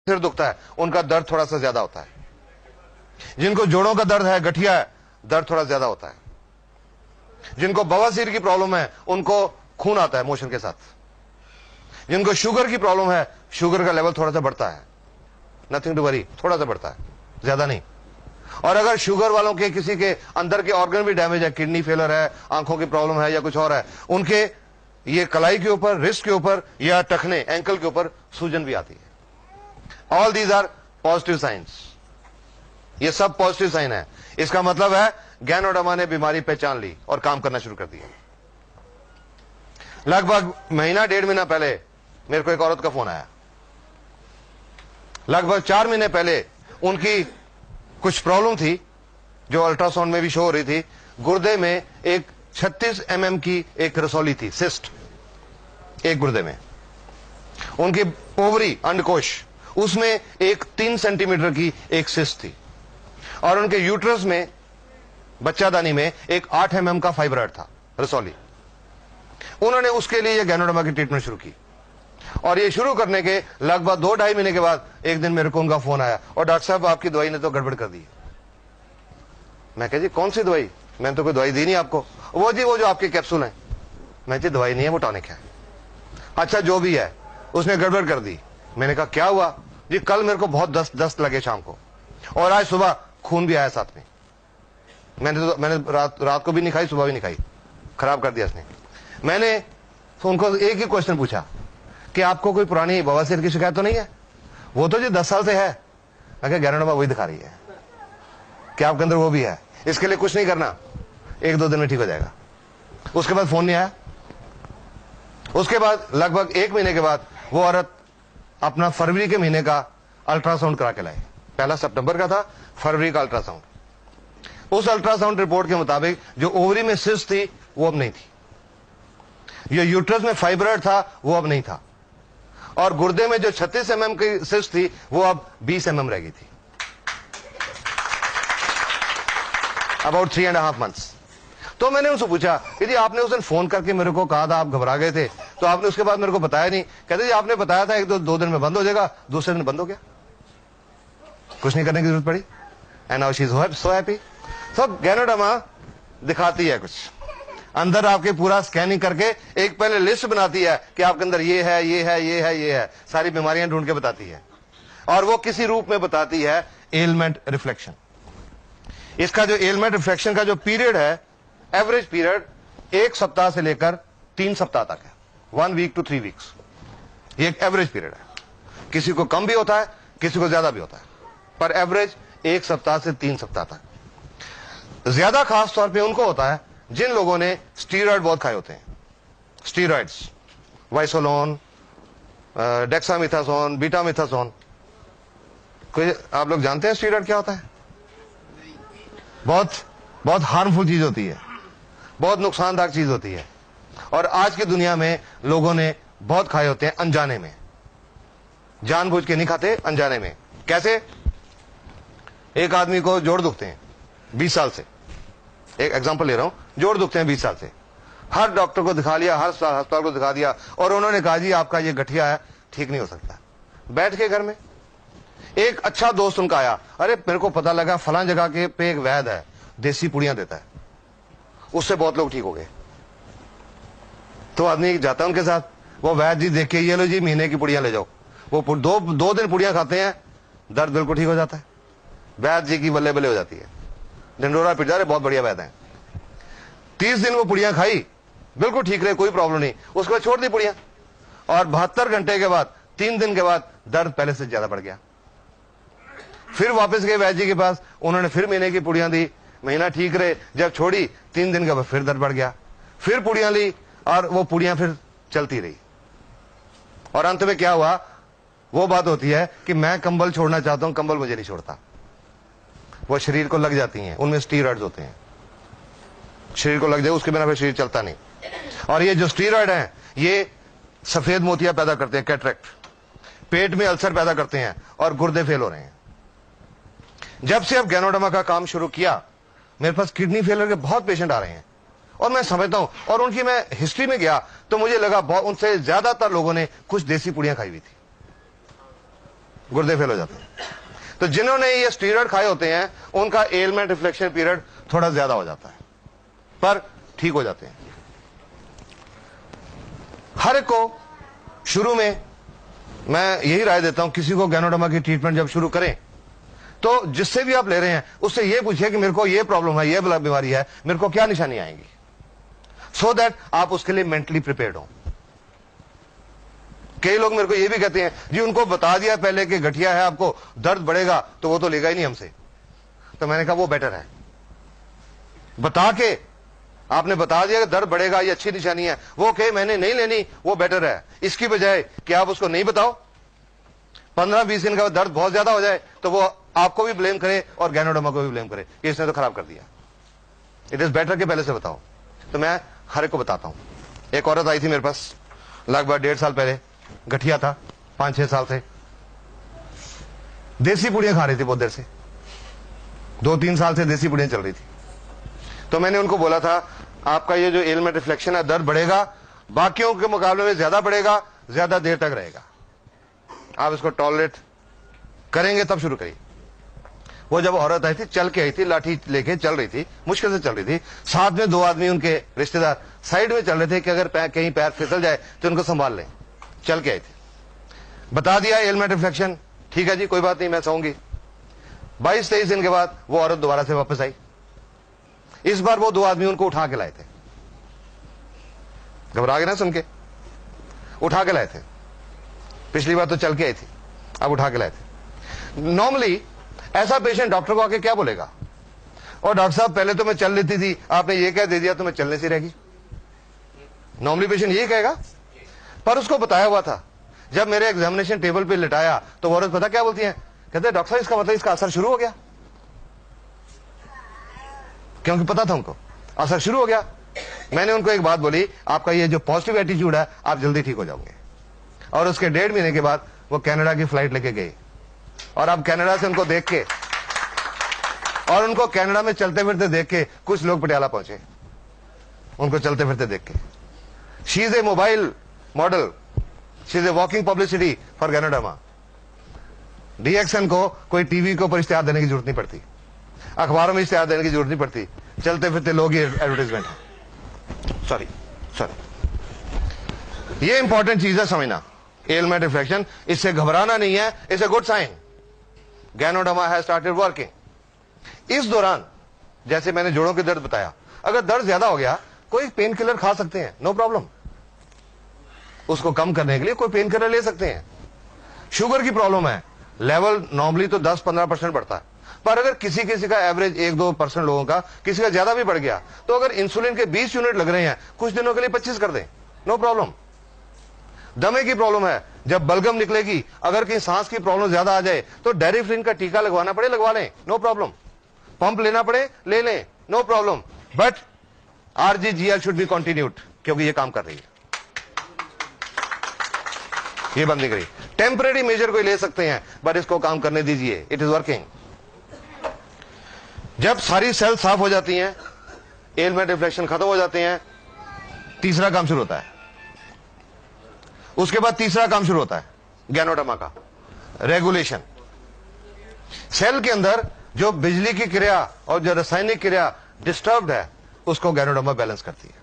सिर दुखता है उनका दर्द थोड़ा सा ज्यादा होता है, जिनको जोड़ों का दर्द है, गठिया है, दर्द थोड़ा ज्यादा होता है, जिनको बवासीर की प्रॉब्लम है उनको खून आता है मोशन के साथ, जिनको शुगर की प्रॉब्लम है शुगर का लेवल थोड़ा सा बढ़ता है, नथिंग टू वरी, थोड़ा सा बढ़ता है, ज्यादा नहीं। और अगर शुगर वालों के किसी के अंदर के ऑर्गन भी डैमेज है, किडनी फेलर है, आंखों की प्रॉब्लम है या कुछ और है, उनके ये कलाई के ऊपर, रिस्ट के ऊपर या टखने, एंकल के ऊपर सूजन भी आती है। All these are positive signs, ये सब पॉजिटिव साइन है। इसका मतलब है गैनोडर्मा ने बीमारी पहचान ली और काम करना शुरू कर दिया। लगभग महीना 1.5 महीना पहले मेरे को एक औरत का फोन आया। लगभग 4 महीने पहले उनकी कुछ प्रॉब्लम थी जो अल्ट्रासाउंड में भी शो हो रही थी। गुर्दे में एक 36 mm की एक रसौली थी, सिस्ट, एक गुर्दे में। उनकी ओवरी, अंडकोश, उसमें एक 3 सेंटीमीटर की एक सिस्ट थी। और उनके यूट्रस में, बच्चादानी में, एक 8 mm का फाइब्रॉइड था, रसौली। उन्होंने उसके लिए ये गैनोडर्मा की ट्रीटमेंट शुरू की। और ये शुरू करने के लगभग 2-2.5 महीने के बाद एक दिन मेरे को उनका फोन आया, और डॉक्टर साहब आपकी दवाई ने तो गड़बड़ कर दी। मैं कह जी कौन सी दवाई? मैंने तो कोई दवाई दी नहीं आपको। वो जी वो जो आपके कैप्सूल हैं। मैं जी दवाई नहीं है, वो टॉनिक है। अच्छा जो भी है, उसने गड़बड़ कर दी। मैंने कहा क्या हुआ? जी कल मेरे को बहुत दस्त लगे शाम को, और आज सुबह खून भी आया साथ में। मैंने रात को भी नहीं खाई, सुबह भी नहीं खाई, खराब कर दिया इसने। मैंने उनको एक ही क्वेश्चन पूछा कि आपको कोई पुरानी बवासीर की शिकायत तो नहीं है? वो तो जी 10 साल से है। मैं कहा गैनोडर्मा वही दिखा रही है कि आपके अंदर वो भी है। इसके लिए कुछ नहीं करना, 1-2 दिन में ठीक हो जाएगा। उसके बाद फोन नहीं आया। उसके बाद लगभग 1 महीने के बाद वो औरत अपना फरवरी के महीने का अल्ट्रासाउंड करा के लाई। पहला सितंबर का था, फरवरी का अल्ट्रासाउंड। उस अल्ट्रासाउंड रिपोर्ट के मुताबिक जो ओवरी में सिस्ट थी वो अब नहीं थी, जो यूट्रस में फाइब्रॉइड था वो अब नहीं था, और गुर्दे में जो 36 mm की सिस्ट थी वो अब 20 mm रह गई थी। About 3.5 months। तो मैंने उनसे पूछा कि जी आपने उस दिन फोन करके मेरे को कहा था, आप घबरा गए थे, तो आपने उसके बाद मेरे को बताया नहीं। कहते जी आपने बताया था 1-2 दिन में बंद हो जाएगा, दूसरे दिन बंद हो गया, कुछ नहीं करने की जरूरत पड़ी। And now she is so happy. So ganoderma दिखाती है कुछ अंदर, आपके पूरा स्कैनिंग करके एक पहले लिस्ट बनाती है कि आपके अंदर ये है, ये है, ये है, ये है, सारी बीमारियां ढूंढ के बताती है। और वो किसी रूप में बताती है एलमेंट रिफ्लेक्शन। इसका जो एलमेंट रिफ्लेक्शन का जो पीरियड है, एवरेज पीरियड 1 सप्ताह से लेकर 3 सप्ताह तक है। 1 week to 3 weeks, ये एक एवरेज पीरियड है। किसी को कम भी होता है, किसी को ज्यादा भी होता है, पर एवरेज 1 सप्ताह से 3 सप्ताह तक। ज्यादा खास तौर पे उनको होता है जिन लोगों ने स्टीरॉयड बहुत खाए होते हैं। Steroids, wysolone, dexamethasone, betamethasone. कोई आप लोग जानते हैं स्टीरॉयड क्या होता है? बहुत हार्मफुल चीज होती है, बहुत नुकसानदायक चीज होती है। और आज की दुनिया में लोगों ने बहुत खाए होते हैं अनजाने में। जानबूझ के नहीं खाते, अनजाने में। कैसे? एक आदमी को जोड़ दुखते हैं 20 साल से, एक एग्जांपल ले रहा हूं, जोड़ दुखते हैं 20 साल से, हर डॉक्टर को दिखा लिया, हर अस्पताल को दिखा दिया, और उन्होंने कहा जी आपका ये गठिया है, ठीक नहीं हो सकता। बैठ के घर में एक अच्छा दोस्त उनका आया, अरे मेरे को पता लगा फलां जगह के पे एक वैद्य है, देसी पुड़ियां देता है, उससे बहुत लोग ठीक हो गए। तो आदमी जाता है उनके साथ, वो वैद्य जी देख के ये लो जी महीने की पुड़ियां ले जाओ। वो दो दिन पुड़ियां खाते हैं, दर्द बिल्कुल ठीक हो जाता है। वैद्य जी की बल्ले बल्ले हो जाती है, ढिंडोरा पिट जा रहे, बहुत बढ़िया वैद्य है। 30 दिन वो पुड़ियां खाई, बिल्कुल ठीक रहे, कोई प्रॉब्लम नहीं। उसके बाद छोड़ दी पुड़ियां, और 72 घंटे के बाद, 3 दिन के बाद दर्द पहले से ज्यादा बढ़ गया। फिर वापस गए वैद्य जी के पास, उन्होंने फिर महीने की पुड़ियां दी, महीना ठीक रहे। जब छोड़ी 3 दिन के बाद फिर दर्द बढ़ गया, फिर पुड़ियां ली, और वो पुड़ियां फिर चलती रही। और अंत में क्या हुआ? वो बात होती है कि मैं कंबल छोड़ना चाहता हूं, कंबल मुझे नहीं छोड़ता। वो शरीर को लग जाती हैं, उनमें स्टीरॉयड्स होते हैं, शरीर को लग जाए उसके बिना फिर शरीर चलता नहीं। और ये जो स्टीरॉयड हैं, ये सफेद मोतियां पैदा करते हैं, कैटरेक्ट, पेट में अल्सर पैदा करते हैं, और गुर्दे फेल हो रहे हैं। जब से अब गैनोडर्मा का काम शुरू किया, मेरे पास किडनी फेलियर के बहुत पेशेंट आ रहे हैं, और मैं समझता हूं, और उनकी मैं हिस्ट्री में गया तो मुझे लगा उनसे ज्यादातर लोगों ने कुछ देसी पुड़ियां खाई हुई थी। गुर्दे फेल हो जाते हैं। तो जिन्होंने ये स्टीरॉयड खाए होते हैं उनका एलमेंट रिफ्लेक्शन पीरियड थोड़ा ज्यादा हो जाता है, पर ठीक हो जाते हैं। हर एक को शुरू में मैं यही राय देता हूं, किसी को गैनोडर्मा की ट्रीटमेंट जब शुरू करें तो जिससे भी आप ले रहे हैं उससे ये पूछिए कि मेरे को ये प्रॉब्लम है, ये बीमारी है, मेरे को क्या निशानी आएंगी, सो दैट आप उसके लिए मेंटली प्रिपेयर्ड हो। कई लोग मेरे को ये भी कहते हैं जी उनको बता दिया पहले कि गठिया है, आपको दर्द बढ़ेगा, तो वो तो लेगा ही नहीं हमसे। तो मैंने कहा वो बेटर है, बता के आपने बता दिया कि दर्द बढ़ेगा, ये अच्छी निशानी है, वो कहे मैंने नहीं लेनी, वो बेटर है। इसकी बजाय कि आप उसको नहीं बताओ, 15-20 दिन का दर्द बहुत ज्यादा हो जाए तो वो आपको भी ब्लेम करे और गैनोडर्मा को भी ब्लेम करे कि इसने तो खराब कर दिया। इट इज बेटर कि पहले से बताओ। तो मैं हर एक को बताता हूं। एक औरत आई थी मेरे पास लगभग 1.5 साल पहले, गठिया था 5-6 साल से, देसी पुड़ियां खा रही थी बहुत देर से, 2-3 साल से देसी पुड़ियां चल रही थी। तो मैंने उनको बोला था आपका ये जो एलमेंट रिफ्लेक्शन है, दर्द बढ़ेगा, बाकियों के मुकाबले में ज्यादा बढ़ेगा, ज्यादा देर तक रहेगा, आप इसको टॉलरेट करेंगे तब शुरू करिए। वो जब औरत आई थी, चल के आई थी, लाठी लेके चल रही थी, मुश्किल से चल रही थी, साथ में 2 आदमी उनके रिश्तेदार साइड में चल रहे थे कि अगर कहीं पैर फिसल जाए तो उनको संभाल लें। चल के आई थी, बता दिया एलमेंट रिफ्लेक्शन, ठीक है जी कोई बात नहीं, मैं सोऊंगी। 22-23 दिन के बाद वो औरत दोबारा से वापस आई। इस बार वो 2 आदमी उनको उठा के लाए थे, घबरा गए ना सुन के, उठा के लाए थे। पिछली बार तो चल के आई थी, अब उठा के लाए थे। नॉर्मली ऐसा पेशेंट डॉक्टर को आके क्या बोलेगा, और डॉक्टर साहब पहले तो मैं चल लेती थी, आपने ये कह दे दिया तो मैं चलने से रहेगी। नॉर्मली पेशेंट यही कहेगा, पर उसको बताया हुआ था। जब मेरे एग्जामिनेशन टेबल पे लिटाया तो वो औरत पता क्या बोलती है, कहते हैं डॉक्टर साहब इसका मतलब इसका असर शुरू हो गया, क्योंकि पता था उनको असर शुरू हो गया। मैंने उनको एक बात बोली, आपका ये जो पॉजिटिव एटीट्यूड है आप जल्दी ठीक हो जाओगे। और उसके 1.5 महीने के बाद वो कनाडा की फ्लाइट लेके गए, और अब कनाडा से उनको देख के और उनको कनाडा में चलते फिरते देख के कुछ लोग पटियाला पहुंचे, उनको चलते फिरते देख के। She is a mobile model, she is a walking publicity for ganoderma. DXN को कोई टीवी के ऊपर इश्तेहार देने की जरूरत नहीं पड़ती, अखबारों में इश्तेहार देने की जरूरत नहीं पड़ती, चलते फिरते लोग ही एडवर्टाइजमेंट है। सॉरी, ये इंपॉर्टेंट चीज है समझना, एलमेंट रिफ्लेक्शन, इससे घबराना नहीं है, it's a good sign. Ganoderma has started working. इस दौरान जैसे मैंने जोड़ों के दर्द बताया, अगर दर्द ज्यादा हो गया कोई पेन किलर खा सकते हैं, नो प्रॉब्लम, उसको कम करने के लिए कोई पेन किलर ले सकते हैं। शुगर की प्रॉब्लम है, लेवल नॉर्मली तो 10-15% बढ़ता है, पर अगर किसी किसी का एवरेज 1-2% लोगों का, किसी का ज्यादा भी बढ़ गया, तो अगर इंसुलिन के 20 यूनिट लग रहे हैं, कुछ दिनों के लिए 25 कर दें, नो प्रॉब्लम। दमे की प्रॉब्लम है, जब बलगम निकलेगी, अगर कहीं सांस की प्रॉब्लम ज्यादा आ जाए तो डेरिफ्रिन का टीका लगवाना पड़े, लगवा लें, नो प्रॉब्लम। पंप लेना पड़े, ले लें, no problem. But RGGL should be continued, क्योंकि ये काम कर रही है, ये बंद नहीं करी। टेम्परेरी मेजर कोई ले सकते हैं, बट इसको काम करने दीजिए, इट इज वर्किंग। जब सारी सेल साफ हो जाती हैं, एलमेंट रिफ्लेक्शन खत्म हो जाते हैं, तीसरा काम शुरू होता है। उसके बाद तीसरा काम शुरू होता है गैनोडर्मा का, रेगुलेशन। सेल के अंदर जो बिजली की क्रिया और जो रासायनिक क्रिया डिस्टर्ब्ड है, उसको गैनोडर्मा बैलेंस करती है।